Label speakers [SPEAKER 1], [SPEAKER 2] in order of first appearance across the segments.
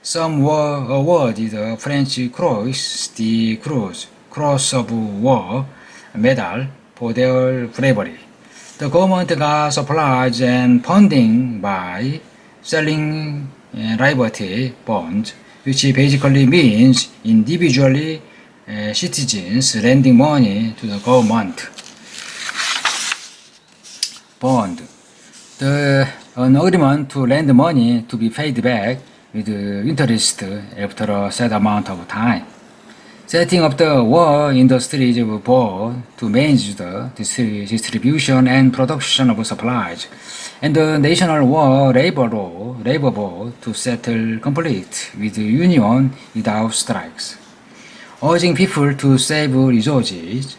[SPEAKER 1] Some were awarded the French Croix de Croix, Cross of War medal for their bravery. The government got supplies and funding by selling liberty bonds, which basically means individually citizens lending money to the government. Bond. An agreement to lend money to be paid back with interest after a set amount of time. Setting up the war industries board to manage the distribution and production of supplies, and the National War Labor Board to settle conflict with the union without strikes. Urging people to save resources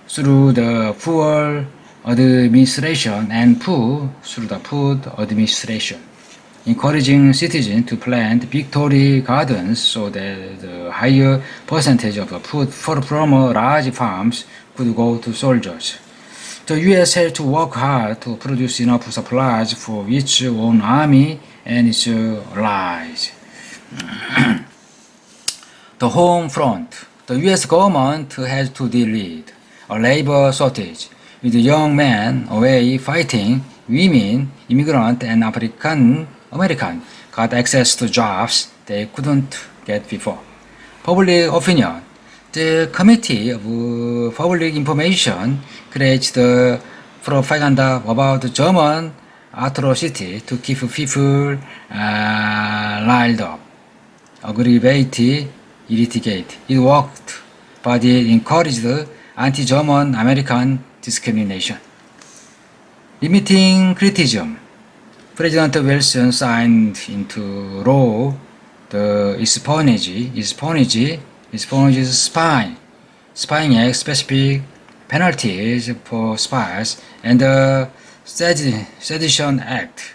[SPEAKER 1] through the fuel administration and food through the food administration. Encouraging citizens to plant victory gardens so that the higher percentage of the food from large farms could go to soldiers. The U.S. had to work hard to produce enough supplies for its own army and its allies. The home front. The U.S. government has to deal with a labor shortage, with young men away fighting, women, immigrant, and African American got access to jobs they couldn't get before. Public opinion. The Committee of Public Information creates the propaganda about German atrocity to keep people riled up, aggravated, irritated. It worked, but it encouraged anti-German American discrimination. Limiting criticism. President Wilson signed into law the Spying Act, specific penalties for spies, and the Sedition Act,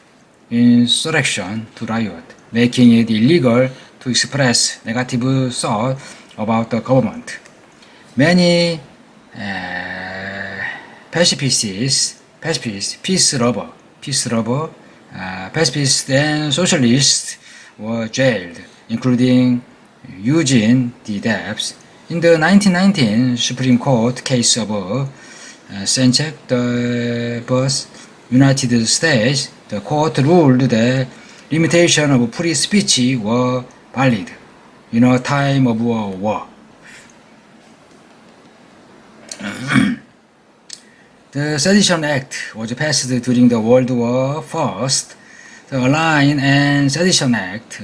[SPEAKER 1] insurrection to riot, making it illegal to express negative thought about the government. Many pacifists, peace pacifists and socialists were jailed, including Eugene D. Debs. In the 1919 Supreme Court case of Sanghyun Na, United States, the court ruled that limitation of free speech were valid in a time of war. The Sedition Act was passed during the World War I. The Alliance and Sedition Act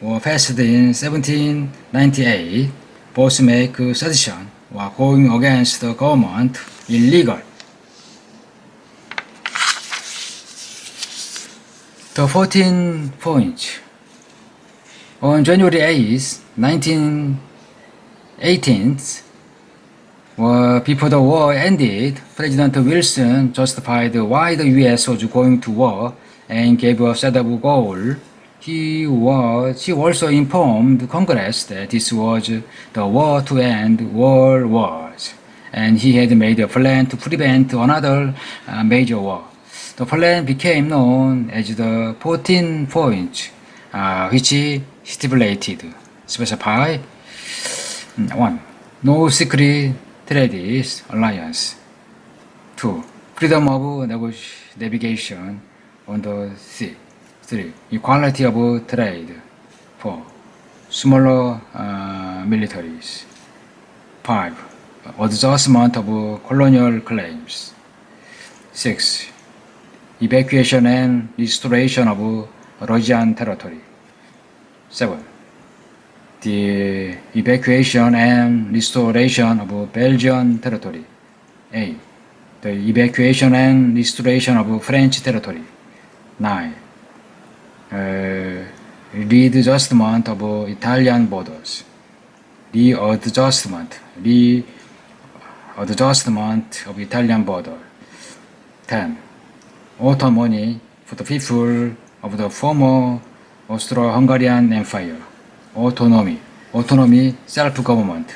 [SPEAKER 1] were passed in 1798. Both make sedition or going against the government illegal. The 14 points. On January 8, 1918, before the war ended, President Wilson justified why the U.S. was going to war and gave a set of goals. He also informed Congress that this was the war to end world wars, and he had made a plan to prevent another major war. The plan became known as the 14 points, which specify 1. No secret treaties alliance. 2. Freedom of navigation on the sea. 3. Equality of trade. 4. Smaller militaries. 5. Adjustment of colonial claims. 6. Evacuation and restoration of Russian territory. 7. The evacuation and restoration of Belgian territory. 8. The evacuation and restoration of French territory. 9. Readjustment of Italian borders. Readjustment of Italian border. 10. Autonomy for the people of the former Austro-Hungarian Empire. Autonomy, self-government.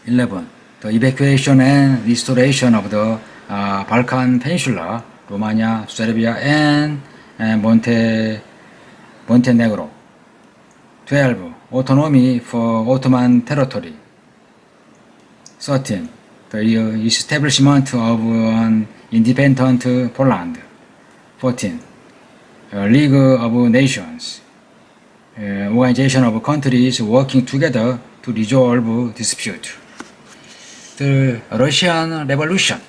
[SPEAKER 1] 11. The evacuation and restoration of the Balkan Peninsula, Romania, Serbia, and Montenegro. 12. Autonomy for Ottoman territory. 13. The establishment of an independent Poland. 14. League of Nations. Organization of countries working together to resolve dispute. The Russian Revolution.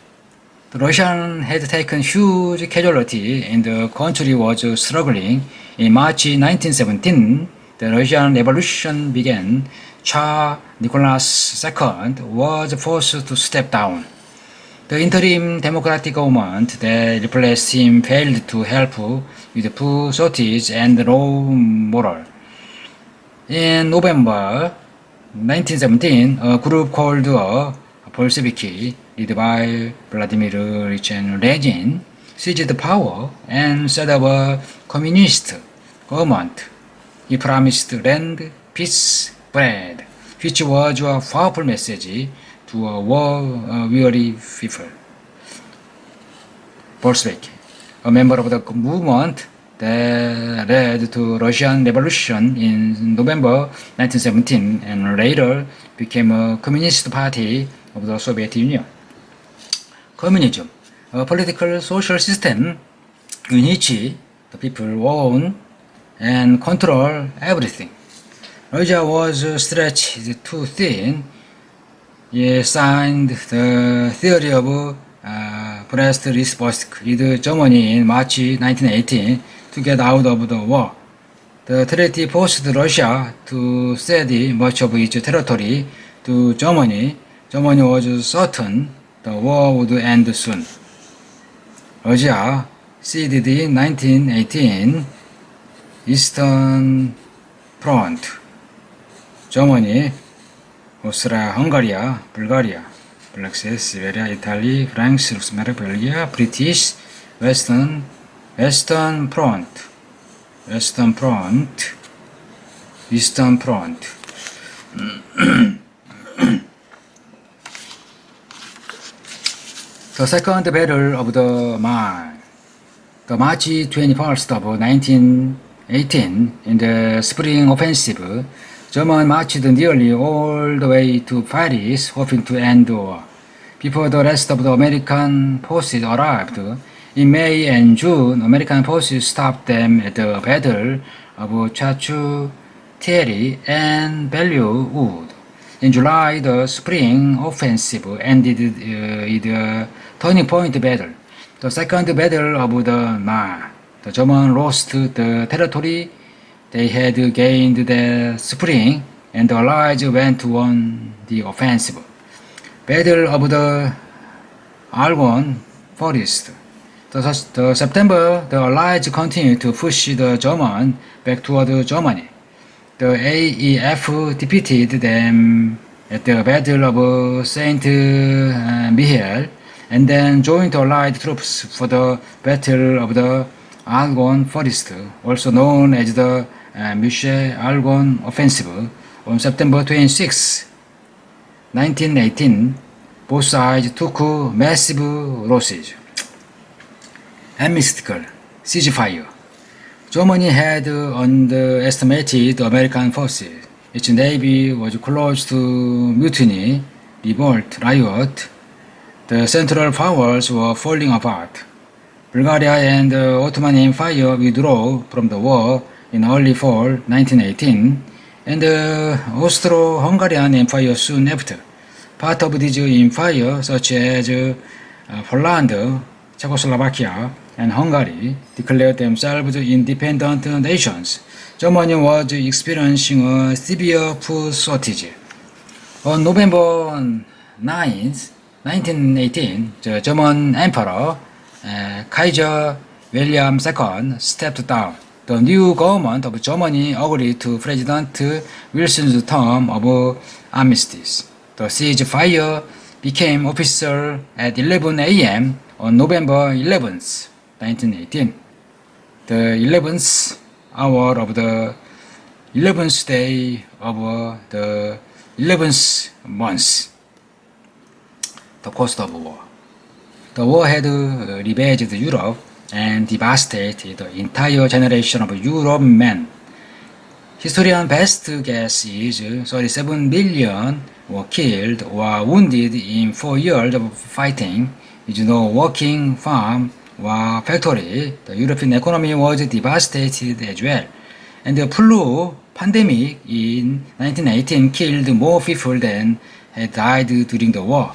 [SPEAKER 1] The Russian had taken huge casualty and the country was struggling. In March 1917, the Russian Revolution began. Tsar Nicholas II was forced to step down. The interim democratic government that replaced him failed to help with food shortage and low morale. In November 1917, a group called the Bolsheviki, led by Vladimir Ilyich Lenin, seized power and set up a communist government. He promised land, peace, bread, which was a powerful message to a war-weary people. Bolshevik, a member of the movement that led to Russian Revolution in November 1917 and later became a communist party of the Soviet Union. Communism, a political social system in which the people own and control everything. Russia was stretched too thin. He signed the theory of Brest-Litovsk with Germany in March 1918 to get out of the war. The treaty forced Russia to cede much of its territory to Germany. Germany was certain the war would end soon. Russia ceded in 1918 Eastern Front. Germany, Austria-Hungary, Bulgaria, Black Sea, Siberia, Italy, France, Luxembourg, Belgium, British, Western Front, Eastern Front. The Second Battle of the Marne. The March 21st of 1918, in the spring offensive, Germans marched nearly all the way to Paris, hoping to end the war. Before the rest of the American forces arrived, in May and June, American forces stopped them at the Battle of Chachu, Thierry, and Bellevue Wood. In July, the spring offensive ended with the turning point battle, the Second Battle of the Marne. The Germans lost the territory they had gained the spring, and the Allies went on the offensive. Battle of the Argonne Forest. The September, the Allies continued to push the Germans back toward Germany. The AEF defeated them at the Battle of Saint Mihiel, and then joined Allied troops for the Battle of the Argonne Forest, also known as the Meuse-Argonne Offensive, on September 26, 1918. Both sides took massive losses. Mystical ceasefire. Germany had underestimated American forces. Its navy was close to mutiny, revolt, riot. The Central Powers were falling apart. Bulgaria and the Ottoman Empire withdrew from the war in early fall 1918, and the Austro-Hungarian Empire soon after. Part of this empire, such as Poland, Czechoslovakia, and Hungary, declared themselves independent nations. Germany was experiencing a severe food shortage. On November 9, 1918, the German Emperor Kaiser William II stepped down. The new government of Germany agreed to President Wilson's term of armistice. The ceasefire became official at 11 a.m. on November 11, 1918. The 11th hour of the 11th day of the 11th month. The cost of war. The war had ravaged Europe and devastated the entire generation of European men. Historian best guess is 37 million were killed or wounded in 4 years of fighting, with no working farm or factory. The European economy was devastated as well. And the flu pandemic in 1918 killed more people than had died during the war.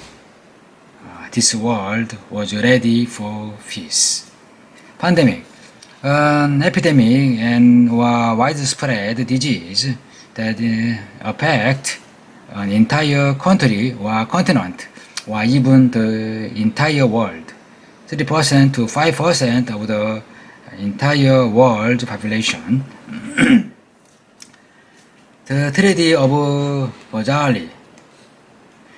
[SPEAKER 1] This world was ready for peace. Pandemic, an epidemic and widespread disease that affect an entire country or continent or even the entire world. 3% to 5% of the entire world population. The Treaty of Versailles.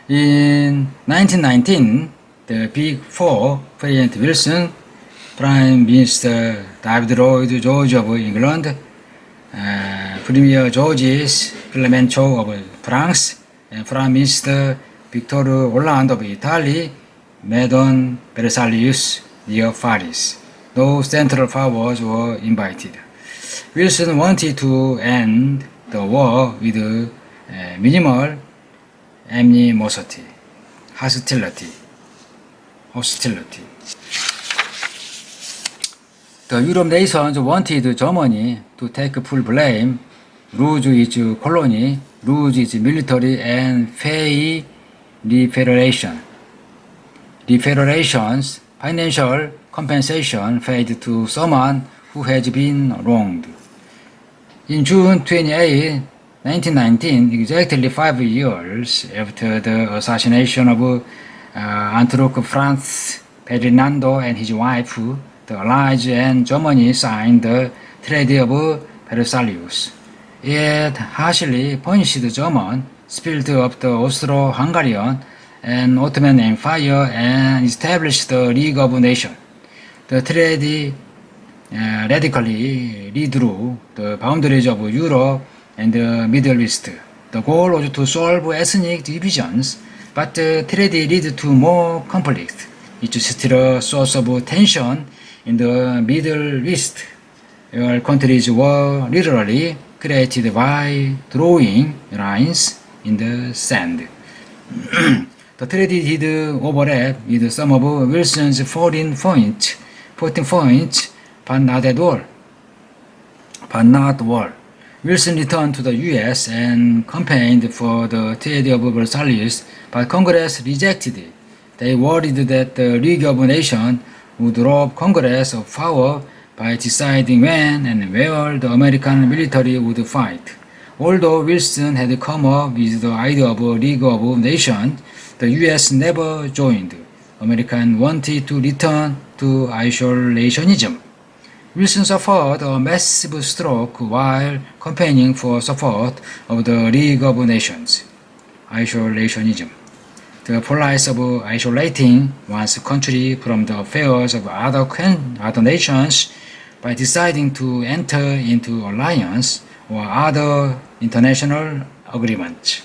[SPEAKER 1] In 1919, the Big Four, President Wilson, Prime Minister David Lloyd George of England, Premier Georges Clemenceau of France, and Prime Minister Victor Hollande of Italy met on Versailles near Paris. No central powers were invited. Wilson wanted to end the war with minimal animosity, hostility. The Europe nations wanted Germany to take full blame, lose its colony, lose its military, and pay reparations, financial compensation paid to someone who has been wronged. In June 28, 1919, exactly 5 years after the assassination of Archduke Franz Ferdinando and his wife, the Allies and Germany signed the Treaty of Versailles. It harshly punished Germany, split up the Austro-Hungarian and Ottoman Empire, and established the League of Nations. The treaty radically redrew the boundaries of Europe and the Middle East. The goal was to solve ethnic divisions, but the treaty led to more conflict. It's still a source of tension in the Middle East, where countries were literally created by drawing lines in the sand. The treaty did overlap with some of Wilson's 14 points, but not all. Wilson returned to the U.S. and campaigned for the Treaty of Versailles, but Congress rejected it. They worried that the League of Nations would rob Congress of power by deciding when and where the American military would fight. Although Wilson had come up with the idea of a League of Nations, the U.S. never joined. Americans wanted to return to isolationism. Wilson suffered a massive stroke while campaigning for support of the League of Nations. Isolationism. The policy of isolating one's country from the affairs of other nations by deciding to enter into alliance or other international agreements.